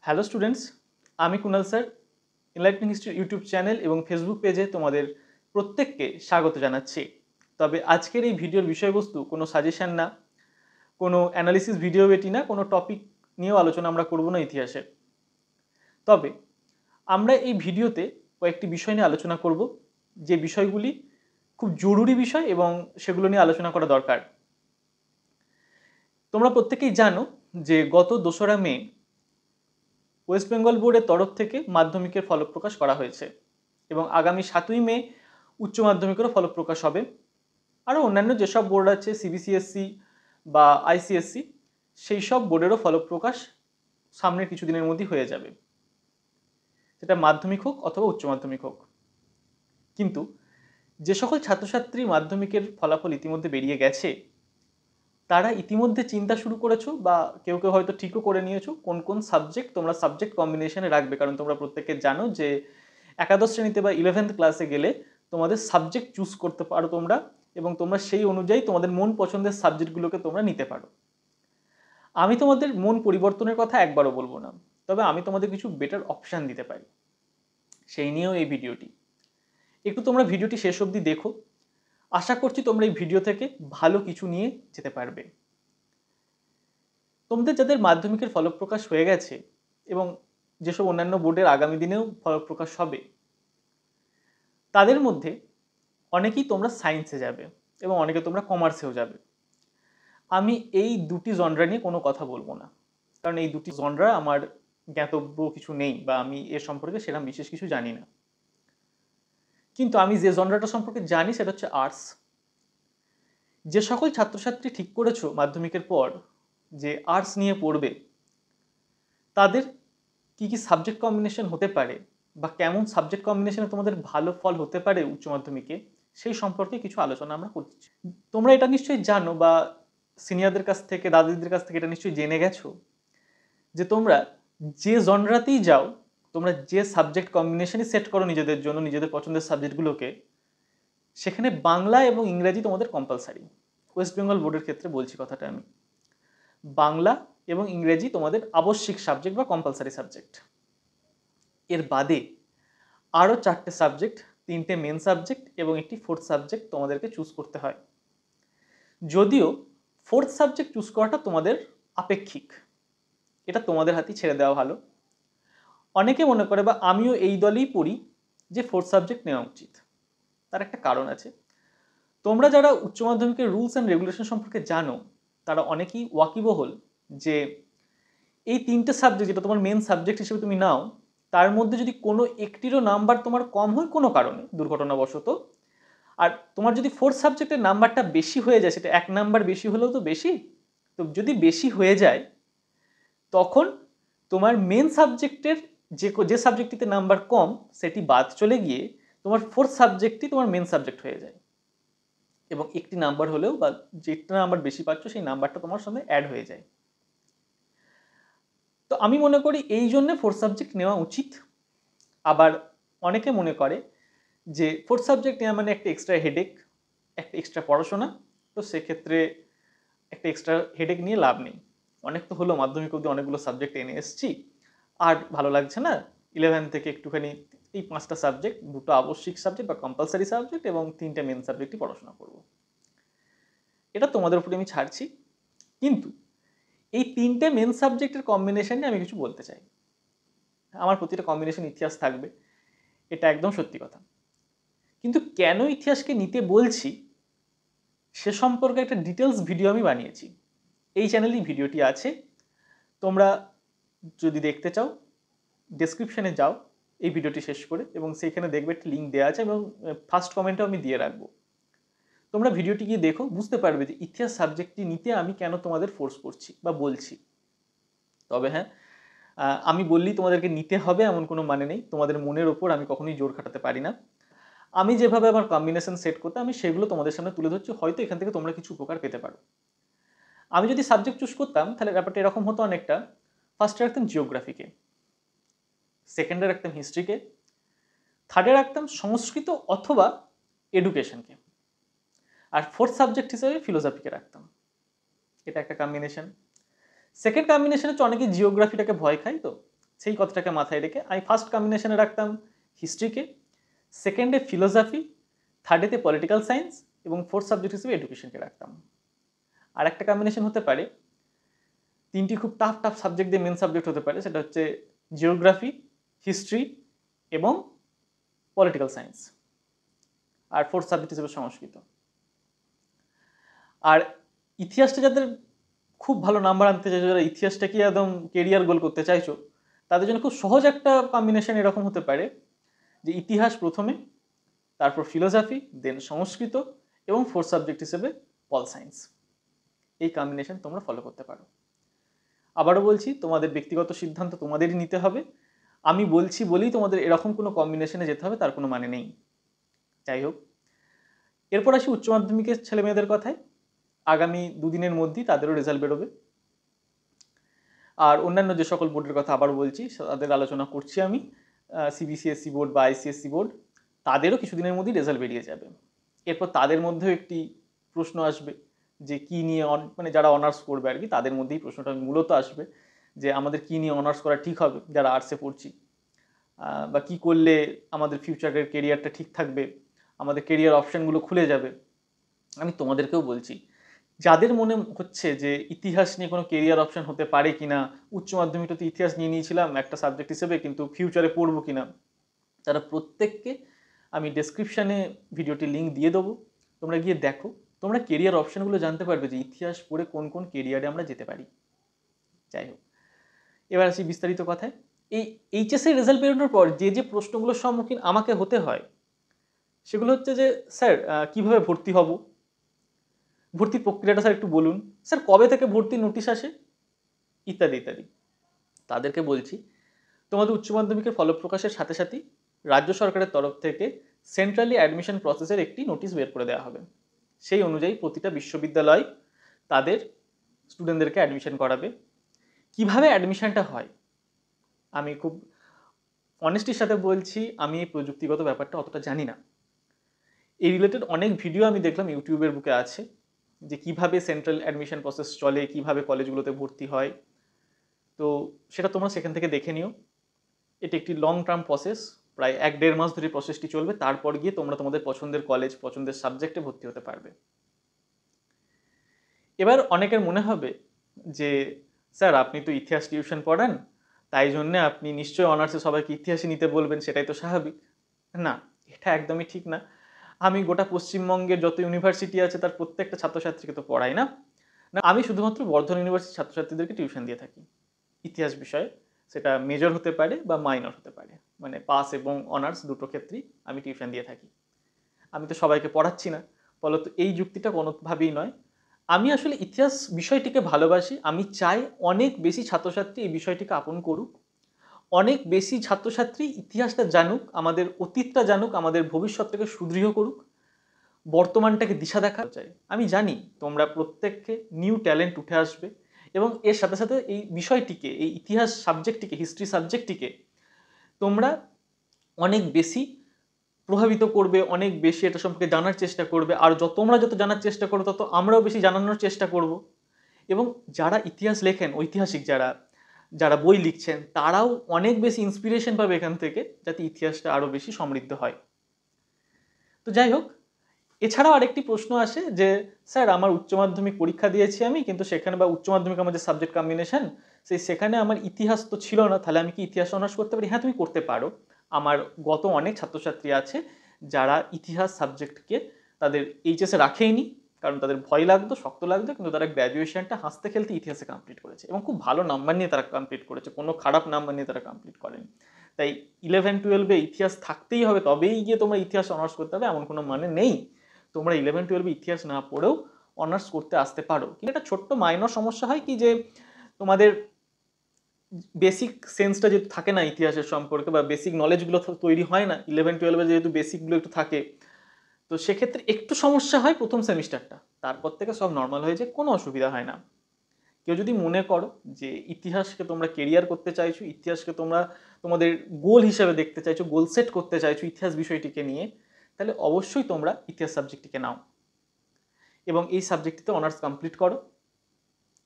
Hello students, আমি Kunal sir. Enlightening history YouTube channel এবং Facebook পেজে তোমাদের প্রত্যেককে স্বাগত জানাচ্ছি। তবে আজকের এই ভিডিওর বিষয়বস্তু কোনো সাজেশন না, কোনো অ্যানালিসিস ভিডিও এটি না, কোনো টপিক নিয়েও আলোচনা আমরা করব না ইতিহাসের। তবে আমরা এই ভিডিওতে কয়েকটি বিষয় নিয়ে আলোচনা করব, যে বিষয়গুলি খুব জরুরি বিষয় এবং সেগুলো নিয়ে আলোচনা করা দরকার। তোমরা প্রত্যেকেই জানো যে গত 2রা মে ওয়েস্ট বেঙ্গল বোর্ডের তরফ থেকে মাধ্যমিকের ফলপ্রকাশ করা হয়েছে এবং আগামী 7ই মে উচ্চ মাধ্যমিকেরও ফলপ্রকাশ হবে। আরও অন্যান্য যেসব বোর্ড আছে, সিবিসিএসসি বা আইসিএসসি, সেই সব বোর্ডেরও ফলপ্রকাশ সামনের কিছুদিনের মধ্যেই হয়ে যাবে, সেটা মাধ্যমিক হোক অথবা উচ্চ মাধ্যমিক হোক। কিন্তু যে সকল ছাত্রছাত্রী মাধ্যমিকের ফলাফল ইতিমধ্যে বেরিয়ে গেছে, তারা ইতিমধ্যে চিন্তা শুরু করেছো বা কেউ কেউ হয়তো ঠিকও করে নিয়েছো কোন কোন সাবজেক্ট তোমরা সাবজেক্ট কম্বিনেশনে রাখবে। কারণ তোমরা প্রত্যেকে জানো যে একাদশ শ্রেণীতে বা 11th ক্লাসে গেলে তোমাদের সাবজেক্ট চুজ করতে পারো তোমরা, এবং তোমরা সেই অনুযায়ী তোমাদের মন পছন্দের সাবজেক্টগুলোকে তোমরা নিতে পারো। আমি তোমাদের মন পরিবর্তনের কথা একবারও বলবো না, তবে আমি তোমাদের কিছু বেটার অপশান দিতে পারি, সেই নিয়েও এই ভিডিওটি। একটু তোমরা ভিডিওটি শেষ অবধি দেখো, আশা করছি তোমরা এই ভিডিও থেকে ভালো কিছু নিয়ে যেতে পারবে। তোমাদের যাদের মাধ্যমিকের ফলপ্রকাশ হয়ে গেছে এবং যেসব অন্যান্য বোর্ডের আগামী দিনেও ফলপ্রকাশ হবে, তাদের মধ্যে অনেকেই তোমরা সায়েন্সে যাবে এবং অনেকে তোমরা কমার্সেও যাবে। আমি এই দুটি জনরা নিয়ে কোনো কথা বলবো না, কারণ এই দুটি জনরা আমার জ্ঞাতব্য কিছু নেই বা আমি এর সম্পর্কে সেরকম বিশেষ কিছু জানি না। কিন্তু আমি যে জনরাটা সম্পর্কে জানি সেটা হচ্ছে আর্টস। যে সকল ছাত্রছাত্রী ঠিক করেছো মাধ্যমিকের পর যে আর্টস নিয়ে পড়বে, তাদের কি কি সাবজেক্ট কম্বিনেশন হতে পারে বা কেমন সাবজেক্ট কম্বিনেশনে তোমাদের ভালো ফল হতে পারে উচ্চ মাধ্যমিকে, সেই সম্পর্কে কিছু আলোচনা আমরা করছি। তোমরা এটা নিশ্চয়ই জানো বা সিনিয়রদের কাছ থেকে, দাদিদের কাছ থেকে এটা নিশ্চয়ই জেনে গেছো যে তোমরা যে জনরাতেই যাও, তোমরা যে সাবজেক্ট কম্বিনেশনই সেট করো নিজেদের জন্য, নিজেদের পছন্দের সাবজেক্টগুলোকে, সেখানে বাংলা এবং ইংরেজি তোমাদের কম্পালসারি। ওয়েস্ট বেঙ্গল বোর্ডের ক্ষেত্রে বলছি কথাটা আমি, বাংলা এবং ইংরেজি তোমাদের আবশ্যিক সাবজেক্ট বা কম্পালসারি সাবজেক্ট। এর বাদে আরও 4টে সাবজেক্ট, 3টে মেন সাবজেক্ট এবং একটি ফোর্থ সাবজেক্ট তোমাদেরকে চুজ করতে হয়। যদিও ফোর্থ সাবজেক্ট চুজ করাটা তোমাদের আপেক্ষিক, এটা তোমাদের হাতেই ছেড়ে দেওয়া ভালো। অনেকে মনে করে বা আমিও এই দলেই পড়ি যে ফোর্থ সাবজেক্ট নেওয়া উচিত। তার একটা কারণ আছে। তোমরা যারা উচ্চ মাধ্যমিকের রুলস অ্যান্ড রেগুলেশন সম্পর্কে জানো, তারা অনেকেই ওয়াকিবহল যে এই 3টে সাবজেক্ট যেটা তোমার মেন সাবজেক্ট হিসেবে তুমি নাও, তার মধ্যে যদি কোনো একটিরও নাম্বার তোমার কম হয় কোনো কারণে, দুর্ঘটনাবশত, আর তোমার যদি ফোর্থ সাবজেক্টের নাম্বারটা বেশি হয়ে যায়, সেটা 1 নাম্বার বেশি হলেও তো বেশি, তো যদি বেশি হয়ে যায়, তখন তোমার মেন সাবজেক্টের যে সাবজেক্টটিতে নাম্বার কম সেটি বাদ চলে গিয়ে তোমার ফোর্থ সাবজেক্টই তোমার মেন সাবজেক্ট হয়ে যায়, এবং একটি নাম্বার হলেও বা যেটা নাম্বার বেশি পাচ্ছ সেই নাম্বারটা তোমার সঙ্গে অ্যাড হয়ে যায়। তো আমি মনে করি এই জন্য ফোর্থ সাবজেক্ট নেওয়া উচিত। আবার অনেকে মনে করে যে ফোর্থ সাবজেক্ট নেওয়া মানে একটা এক্সট্রা হেডেক, একটা এক্সট্রা পড়াশোনা, তো সেক্ষেত্রে একটা এক্সট্রা হেডেক নিয়ে লাভ নেই। অনেক তো হলো, মাধ্যমিক অবধি অনেকগুলো সাবজেক্ট এনে এসেছি, আর ভালো লাগছে না, 11 থেকে একটুখানি এই 5টা সাবজেক্ট, 2টো আবশ্যিক সাবজেক্ট বা কম্পালসারি সাবজেক্ট এবং 3টে মেন সাবজেক্টই পড়াশোনা করব। এটা তোমাদের উপরে আমি ছাড়ছি। কিন্তু এই 3টে মেন সাবজেক্টের কম্বিনেশন নিয়ে আমি কিছু বলতে চাই। আমার প্রতিটা কম্বিনেশন ইতিহাস থাকবে, এটা একদম সত্যি কথা। কিন্তু কেন ইতিহাসকে নিতে বলছি সে সম্পর্কে একটা ডিটেলস ভিডিও আমি বানিয়েছি, এই চ্যানেলেই ভিডিওটি আছে। তোমরা যদি দেখতে চাও ডেসক্রিপশনে যাও এই ভিডিওটি শেষ করে, এবং সেইখানে দেখবে একটা লিঙ্ক দেওয়া আছে এবং ফার্স্ট কমেন্টও আমি দিয়ে রাখবো। তোমরা ভিডিওটি গিয়ে দেখো, বুঝতে পারবে যে ইতিহাস সাবজেক্টটি নিতে আমি কেন তোমাদের ফোর্স করছি বা বলছি। তবে হ্যাঁ, আমি বললেই তোমাদেরকে নিতে হবে এমন কোনো মানে নেই, তোমাদের মনের ওপর আমি কখনোই জোর খাটাতে পারি না। আমি যেভাবে আমার কম্বিনেশন সেট করতে, আমি সেগুলো তোমাদের সামনে তুলে ধরছি, হয়তো এখান থেকে তোমরা কিছু উপকার পেতে পারো। আমি যদি সাবজেক্ট চুজ করতাম তাহলে ব্যাপারটা এরকম হতো অনেকটা, ফার্স্টে রাখতাম জিওগ্রাফিকে, সেকেন্ডে রাখতাম হিস্ট্রিকে, থার্ডে রাখতাম সংস্কৃত অথবা এডুকেশনকে, আর ফোর্থ সাবজেক্ট হিসেবে ফিলোসফিকে রাখতাম। এটা একটা কম্বিনেশন। সেকেন্ড কম্বিনেশন হচ্ছে অনেকে জিওগ্রাফিটাকে ভয় খায়, তো সেই কথাটাকে মাথায় রেখে আমি ফার্স্ট কম্বিনেশনে রাখতাম হিস্ট্রিকে, সেকেন্ডে ফিলোসফি, থার্ডেতে পলিটিক্যাল সায়েন্স এবং ফোর্থ সাবজেক্ট হিসেবে এডুকেশনকে রাখতাম। আর একটা কম্বিনেশন হতে পারে, তিনটি খুব টাফ টাফ সাবজেক্ট দিয়ে মেন সাবজেক্ট হতে পারে, সেটা হচ্ছে জিওগ্রাফি, হিস্ট্রি এবং পলিটিক্যাল সায়েন্স, আর ফোর্থ সাবজেক্ট হিসেবে সংস্কৃত। আর ইতিহাসটা যাদের খুব ভালো নাম্বার আনতে চাইছো, যারা ইতিহাসটাকে একদম কেরিয়ার গোল করতে চাইছো, তাদের জন্য খুব সহজ একটা কম্বিনেশন এরকম হতে পারে যে ইতিহাস প্রথমে, তারপর ফিলোসফি, দেন সংস্কৃত এবং ফোর্থ সাবজেক্ট হিসেবে পল সায়েন্স। এই কম্বিনেশন তোমরা ফলো করতে পারো। আবারও বলছি, তোমাদের ব্যক্তিগত সিদ্ধান্ত তোমাদেরই নিতে হবে। আমি বলছি বলেই তোমাদের এরকম কোনো কম্বিনেশনে যেতে হবে তার কোনো মানে নেই। যাই হোক, এরপর আসি উচ্চ মাধ্যমিকের ছেলে মেয়েদের কথায়। আগামী দুদিনের মধ্যেই তাদেরও রেজাল্ট বেরোবে। আর অন্যান্য যে সকল বোর্ডের কথা আবার বলছি, তাদের আলোচনা করছি আমি, সিবিসিএসসি বোর্ড বা আইসিএসসি বোর্ড, তাদেরও কিছুদিনের মধ্যেই রেজাল্ট বেরিয়ে যাবে। এরপর তাদের মধ্যেও একটি প্রশ্ন আসবে যে কী নিয়ে, মানে যারা অনার্স করবে আর কি, তাদের মধ্যেই প্রশ্নটা মূলত আসবে যে আমাদের কী নিয়ে অনার্স করা ঠিক হবে যারা আর্টসে পড়ছি, বা কী করলে আমাদের ফিউচারের কেরিয়ারটা ঠিক থাকবে, আমাদের কেরিয়ার অপশানগুলো খুলে যাবে। আমি তোমাদেরকেও বলছি, যাদের মনে হচ্ছে যে ইতিহাস নিয়ে কোনো কেরিয়ার অপশন হতে পারে কিনা, উচ্চ মাধ্যমিকটাতে ইতিহাস নিয়ে নিয়েছিলাম একটা সাবজেক্ট হিসেবে, কিন্তু ফিউচারে পড়বো কিনা, তারা প্রত্যেককে আমি ডেসক্রিপশানে ভিডিওটি লিঙ্ক দিয়ে দেবো, তোমরা গিয়ে দেখো। তোমরা কেরিয়ার অপশানগুলো জানতে পারবে যে ইতিহাস পড়ে কোন কোন কেরিয়ারে আমরা যেতে পারি। যাই হোক, এবার আসি বিস্তারিত কথায়। এই এইচএসের রেজাল্ট বেরোনোর পর যে যে প্রশ্নগুলোর সম্মুখীন আমাকে হতে হয় সেগুলো হচ্ছে যে স্যার কীভাবে ভর্তি হব, ভর্তির প্রক্রিয়াটা স্যার একটু বলুন, স্যার কবে থেকে ভর্তির নোটিশ আসে, ইত্যাদি ইত্যাদি। তাদেরকে বলছি, তোমাদের উচ্চ মাধ্যমিকের ফলপ্রকাশের সাথে সাথেই রাজ্য সরকারের তরফ থেকে সেন্ট্রালি অ্যাডমিশন প্রসেসের একটি নোটিশ বের করে দেওয়া হবে। সেই অনুযায়ী প্রতিটা বিশ্ববিদ্যালয় তাদের স্টুডেন্টদেরকে অ্যাডমিশন করাবে। কিভাবে অ্যাডমিশনটা হয়, আমি খুব অনেস্টির সাথে বলছি, আমি এই প্রযুক্তিগত ব্যাপারটা অতটা জানি না। এই রিলেটেড অনেক ভিডিও আমি দেখলাম ইউটিউবের বুকে আছে, যে কিভাবে সেন্ট্রাল অ্যাডমিশন প্রসেস চলে, কিভাবে কলেজগুলোতে ভর্তি হয়। তো সেটা তোমরা সেখান থেকে দেখে নিও। এটি একটি লং টার্ম প্রসেস, প্রায় 1-1.5 মাস ধরে প্রসেসটি চলবে। তারপর গিয়ে তোমরা তোমাদের পছন্দের কলেজ, পছন্দের সাবজেক্টে ভর্তি হতে পারবে। এবার অনেকের মনে হবে যে স্যার আপনি তো ইতিহাস টিউশন পড়ান, তাই জন্যে আপনি নিশ্চয়ই অনার্সে সবাইকে ইতিহাসে নিতে বলবেন, সেটাই তো স্বাভাবিক। না, এটা একদমই ঠিক না। আমি গোটা পশ্চিমবঙ্গের যত ইউনিভার্সিটি আছে তার প্রত্যেকটা ছাত্রছাত্রীকে তো পড়াই না। না, আমি শুধুমাত্র বর্ধমান ইউনিভার্সিটির ছাত্রছাত্রীদেরকে টিউশন দিয়ে থাকি ইতিহাস বিষয়ে। সেটা মেজর হতে পারে বা মাইনর হতে পারে, মানে পাস এবং অনার্স দুটো ক্ষেত্রেই আমি টিউশন দিয়ে থাকি। আমি তো সবাইকে পড়াচ্ছি না, ফলত এই যুক্তিটা কোনোভাবেই নয়। আমি আসলে ইতিহাস বিষয়টিকে ভালোবাসি। আমি চাই অনেক বেশি ছাত্রছাত্রী এই বিষয়টিকে আপন করুক, অনেক বেশি ছাত্রছাত্রী ইতিহাসটা জানুক, আমাদের অতীতটা জানুক, আমাদের ভবিষ্যৎটাকে সুদৃঢ় করুক, বর্তমানটাকে দিশা দেখা চাই। আমি জানি তোমরা প্রত্যেককে নিউ ট্যালেন্ট উঠে আসবে, এবং এর সাথে সাথে এই বিষয়টিকে, এই ইতিহাস সাবজেক্টটিকে, হিস্ট্রি সাবজেক্টটিকে তোমরা অনেক বেশি প্রভাবিত করবে, অনেক বেশি এটা সম্পর্কে জানার চেষ্টা করবে। আর তোমরা যত জানার চেষ্টা করো তত আমরাও বেশি জানানোর চেষ্টা করব। এবং যারা ইতিহাস লেখেন, ঐতিহাসিক যারা যারা বই লিখছেন, তারাও অনেক বেশি ইন্সপিরেশন পাবে এখান থেকে, যাতে ইতিহাসটা আরও বেশি সমৃদ্ধ হয়। তো যাই হোক, এছাড়াও আরেকটি প্রশ্ন আসে যে স্যার আমার উচ্চ মাধ্যমিক পরীক্ষা দিয়েছি আমি, কিন্তু সেখানে, বা উচ্চ মাধ্যমিক আমার যে সাবজেক্ট কম্বিনেশন, সেখানে আমার ইতিহাস তো ছিল না, তাহলে আমি কি ইতিহাস অনার্স করতে পারি? হ্যাঁ, তুমি করতে পারো। আমার গত অনেক ছাত্রছাত্রী আছে যারা ইতিহাস সাবজেক্টকে তাদের এইচএসে রাখেইনি, কারণ তাদের ভয় লাগতো, শক্ত লাগতো, কিন্তু তারা গ্র্যাজুয়েশনটা হাসতে খেলতে ইতিহাসে কমপ্লিট করেছে এবং খুব ভালো নাম্বার নিয়ে তারা কমপ্লিট করেছে, কোনো খারাপ নাম্বার নিয়ে তারা কমপ্লিট করেনি। তাই 11-12-এ ইতিহাস থাকতেই হবে, তবেই গিয়ে তোমরা ইতিহাস অনার্স করতে হবে এমন কোনো মানে নেই। তোমরা 11-12-এ ইতিহাস না পড়েও অনার্স করতে আসতে পারো। কিন্তু একটা ছোট্ট মাইনর সমস্যা হয় কি, যে তোমাদের বেসিক সেন্সটা যেহেতু থাকে না ইতিহাসের সম্পর্কে, বা বেসিক নলেজগুলো তৈরি হয় না 11-12-এ, যেহেতু বেসিকগুলো একটু থাকে, তো সেক্ষেত্রে একটু সমস্যা হয় প্রথম সেমিস্টারটা। তারপর থেকে সব নর্মাল হয়ে যায়, কোনো অসুবিধা হয় না। কেউ যদি মনে করো যে ইতিহাসকে তোমরা কেরিয়ার করতে চাইছো, ইতিহাসকে তোমরা তোমাদের গোল হিসেবে দেখতে চাইছো, গোল সেট করতে চাইছো ইতিহাস বিষয়টিকে নিয়ে, তাহলে অবশ্যই তোমরা ইতিহাস সাবজেক্টটিকে নাও এবং এই সাবজেক্টটিতে অনার্স কমপ্লিট করো।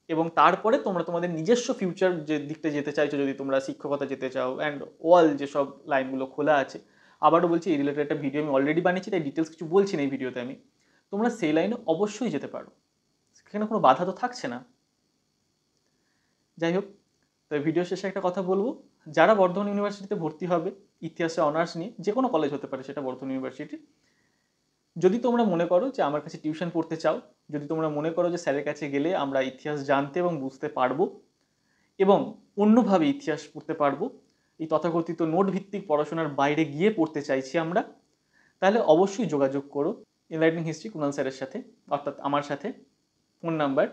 এবং তারপরে তোমরা তোমাদের নিজস্ব ফিউচার যে দিকটা যেতে চাইছো, যদি তোমরা শিক্ষকতা যেতে চাও অ্যান্ড অল যেসব লাইনগুলো খোলা আছে, আবারও বলছি এই রিলেটেড একটা ভিডিও আমি অলরেডি বানিয়েছি, তাই ডিটেলস কিছু বলছি না এই ভিডিওতে আমি। তোমরা সেই লাইনে অবশ্যই যেতে পারো, সেখানে কোনো বাধা তো থাকছে না। যাই হোক, তো ভিডিও শেষে একটা কথা বলবো, যারা বর্ধমান ইউনিভার্সিটিতে ভর্তি হবে ইতিহাসে অনার্স নিয়ে, যে কোনো কলেজ হতে পারে সেটা বর্ধমান ইউনিভার্সিটি, যদি তোমরা মনে করো যে আমার কাছে টিউশন পড়তে চাও, যদি তোমরা মনে করো যে স্যারের কাছে গেলে আমরা ইতিহাস জানতে এবং বুঝতে পারবো এবং অন্যভাবে ইতিহাস পড়তে পারবো, এই তথাকথিত নোট ভিত্তিক পড়াশোনার বাইরে গিয়ে পড়তে চাইছি আমরা, তাহলে অবশ্যই যোগাযোগ করো এনলাইটনিং হিস্ট্রি কুণাল স্যারের সাথে, অর্থাৎ আমার সাথে। Phone number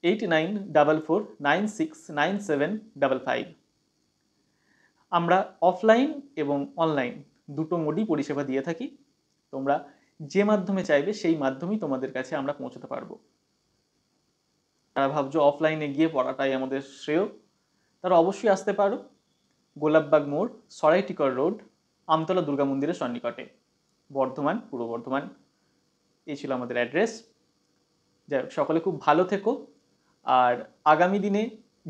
8944969755। আমরা অফলাইন এবং অনলাইন দুটো মোডই পরিষেবা দিয়ে থাকি। তোমরা যে মাধ্যমে চাইবে সেই মাধ্যমেই তোমাদের কাছে আমরা পৌঁছতে পারবো। তারা ভাবছো অফলাইনে গিয়ে পড়াটাই আমাদের শ্রেয়, তারা অবশ্যই আসতে পারো গোলাপবাগ মোড়, সরাইটিকর রোড, আমতলা দুর্গা মন্দিরের সন্নিকটে, বর্ধমান, পূর্ব বর্ধমান। এই ছিল আমাদের অ্যাড্রেস। যাই হোক, সকলে খুব ভালো থেকো। আর আগামী দিনে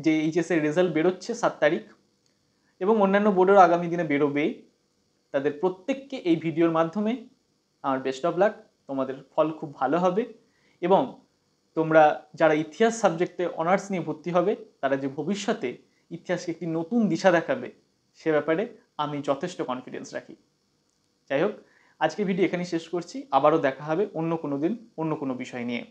যে এইচএসের রেজাল্ট বেরোচ্ছে 7 তারিখ, এবং অন্যান্য বোর্ডেরও আগামী দিনে বেরোবেই, তাদের প্রত্যেককে এই ভিডিওর মাধ্যমে আমার বেস্ট অফ লাক। তোমাদের ফল খুব ভালো হবে এবং তোমরা যারা ইতিহাস সাবজেক্টে অনার্স নিয়ে ভর্তি হবে, তারা যে ভবিষ্যতে ইতিহাসকে একটি নতুন দিশা দেখাবে, সে ব্যাপারে আমি যথেষ্ট কনফিডেন্স রাখি। যাই হোক, আজকে ভিডিও এখানেই শেষ করছি। আবারও দেখা হবে অন্য কোনো দিন অন্য কোনো বিষয় নিয়ে।